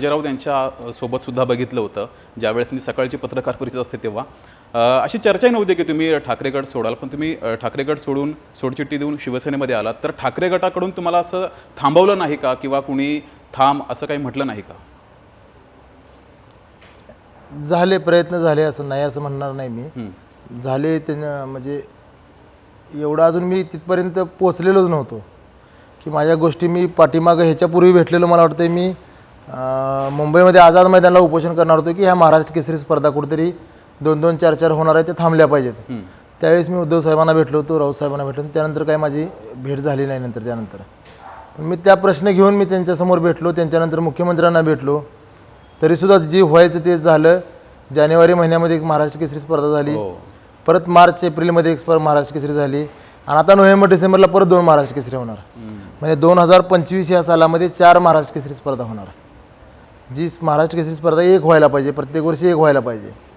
संजय राऊत यांच्या सोबत सुद्धा बघितलं होतं ज्यावेळेस त्यांची सकाळची पत्रकार परिषद असते तेव्हा अशी चर्चाही नव्हती की तुम्ही ठाकरे गट सोडाल, पण तुम्ही ठाकरे गट सोडून सोडचिठ्ठी देऊन शिवसेनेमध्ये आलात, तर ठाकरे गटाकडून तुम्हाला असं थांबवलं नाही का किंवा कुणी थांब असं काही म्हटलं नाही का? झाले प्रयत्न झाले, असं नाही असं म्हणणार नाही मी. झाले त्यांना, म्हणजे एवढं अजून मी तिथपर्यंत पोचलेलोच नव्हतो की माझ्या गोष्टी मी पाठीमागं ह्याच्यापूर्वी भेटलेलो. मला वाटतं मी मुंबईमध्ये आझाद मैदानाला उपोषण करणार होतो की ह्या महाराष्ट्र केसरी स्पर्धा कुठेतरी 2-2, 4-4 होणार आहे, ते थांबल्या पाहिजेत. त्यावेळेस मी उद्धव साहेबांना भेटलो होतो, राऊत साहेबांना भेटलो, त्यानंतर काही माझी भेट झाली नाही त्यानंतर. पण मी त्या प्रश्न घेऊन मी त्यांच्यासमोर भेटलो, त्यांच्यानंतर मुख्यमंत्र्यांना भेटलो, तरीसुद्धा जे व्हायचं तेच झालं. जानेवारी महिन्यामध्ये एक महाराष्ट्र केसरी स्पर्धा झाली, परत मार्च एप्रिलमध्ये एक महाराष्ट्र केसरी झाली, आणि आता नोव्हेंबर डिसेंबरला परत 2 महाराष्ट्र केसरी होणार. म्हणजे 2025 या सालामध्ये 4 महाराष्ट्र केसरी स्पर्धा होणार. जी महाराष्ट्र केसरी स्पर्धा एक व्हायला पाहिजे, प्रत्येक वर्षी एक व्हायला पाहिजे.